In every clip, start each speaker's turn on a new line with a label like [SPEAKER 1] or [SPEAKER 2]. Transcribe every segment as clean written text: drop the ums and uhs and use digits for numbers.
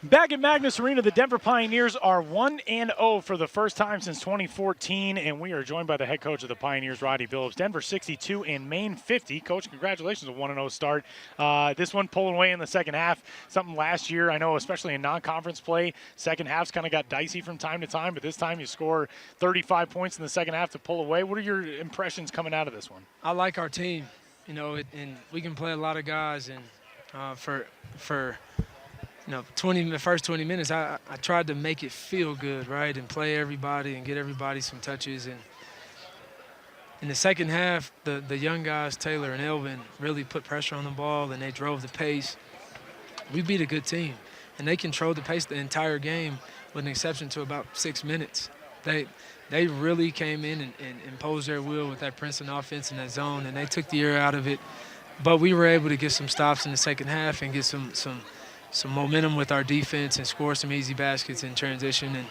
[SPEAKER 1] Back at Magness Arena, the Denver Pioneers are 1-0 for the first time since 2014, and we are joined by the head coach of the Pioneers, Rodney Billups. Denver 62 and Maine 50. Coach, congratulations on a 1-0 start. This one pulling away in the second half. Something last year, I know, especially in non-conference play, second halves kind of got dicey from time to time, but this time you score 35 points in the second half to pull away. What are your impressions coming out of this one?
[SPEAKER 2] I like our team, and we can play a lot of guys, and for the first 20 minutes, I tried to make it feel good, right, and play everybody and get everybody some touches. And in the second half, the young guys, Taylor and Elvin, really put pressure on the ball, and they drove the pace. We beat a good team, and they controlled the pace the entire game with an exception to about 6 minutes. They really came in and imposed their will with that Princeton offense in that zone, and they took the air out of it. But we were able to get some stops in the second half and get some momentum with our defense and score some easy baskets in transition, and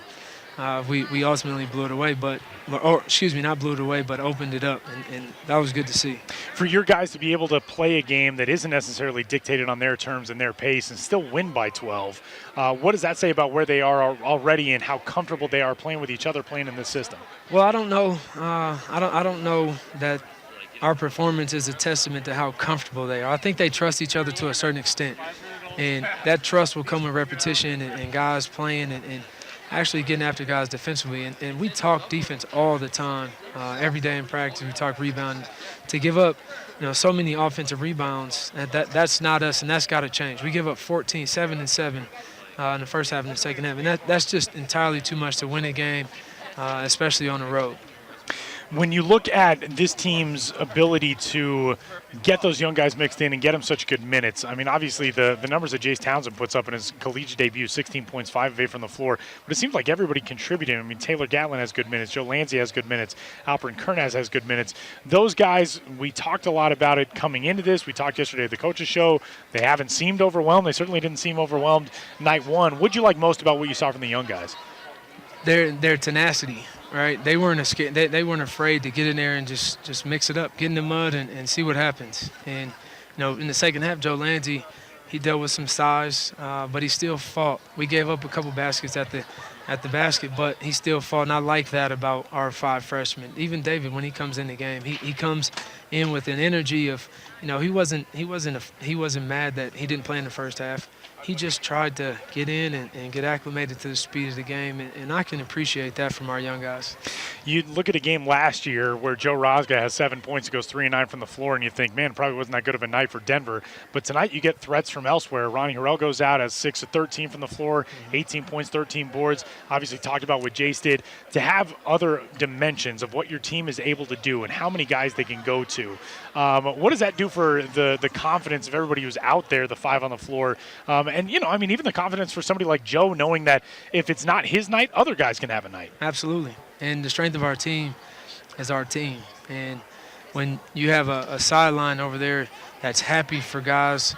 [SPEAKER 2] we ultimately blew it away, not blew it away, but opened it up, and that was good to see.
[SPEAKER 1] For your guys to be able to play a game that isn't necessarily dictated on their terms and their pace and still win by 12, what does that say about where they are already and how comfortable they are playing with each other, playing in this system?
[SPEAKER 2] Well, I don't know. I don't know that our performance is a testament to how comfortable they are. I think they trust each other to a certain extent. And that trust will come with repetition and guys playing and actually getting after guys defensively. And we talk defense all the time. Every day in practice, we talk rebounding. To give up so many offensive rebounds, that's not us, and that's got to change. We give up 14, 7 and 7 in the first half and the second half. And that's just entirely too much to win a game, especially on the road.
[SPEAKER 1] When you look at this team's ability to get those young guys mixed in and get them such good minutes, I mean, obviously the numbers that Jace Townsend puts up in his collegiate debut, 16 points, 5 of 8 from the floor, but it seems like everybody contributed. I mean, Taylor Gatlin has good minutes, Joe Lanzi has good minutes, Alperen Kernaz has good minutes. Those guys, we talked a lot about it coming into this. We talked yesterday at the coaches show. They haven't seemed overwhelmed. They certainly didn't seem overwhelmed night one. What'd you like most about what you saw from the young guys?
[SPEAKER 2] Their tenacity. Right, they weren't afraid to get in there and just mix it up, get in the mud and see what happens. And in the second half, Joe Lanzi, he dealt with some size, but he still fought. We gave up a couple baskets at the basket, but he still fought. And I like that about our 5 freshmen. Even David, when he comes in the game, he comes in with an energy of, he wasn't mad that he didn't play in the first half. He just tried to get in and get acclimated to the speed of the game, and I can appreciate that from our young guys.
[SPEAKER 1] You look at a game last year where Joe Rosga has 7 points, goes 3 and 9 from the floor, and you think, man, probably wasn't that good of a night for Denver. But tonight you get threats from elsewhere. Ronnie Harrell goes out, has 6 of 13 from the floor, 18 points, 13 boards. Obviously talked about what Jace did. To have other dimensions of what your team is able to do and how many guys they can go to, what does that do for the confidence of everybody who's out there, the 5 on the floor? And, even the confidence for somebody like Joe, knowing that if it's not his night, other guys can have a night.
[SPEAKER 2] Absolutely. And the strength of our team is our team. And when you have a sideline over there that's happy for guys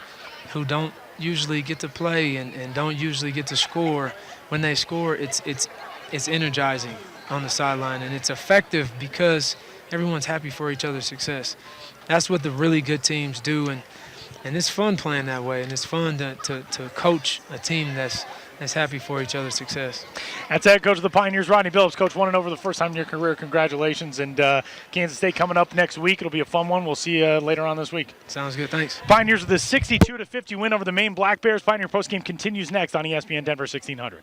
[SPEAKER 2] who don't usually get to play and don't usually get to score, when they score, it's energizing on the sideline. And it's effective because everyone's happy for each other's success. That's what the really good teams do. And it's fun playing that way, and it's fun to coach a team that's happy for each other's success.
[SPEAKER 1] That's head coach of the Pioneers, Rodney Billups. Coach, 1-0 for the first time in your career. Congratulations. And Kansas State coming up next week. It'll be a fun one. We'll see you later on this week.
[SPEAKER 2] Sounds good. Thanks.
[SPEAKER 1] Pioneers with a 62-50 win over the Maine Black Bears. Pioneer postgame continues next on ESPN Denver 1600.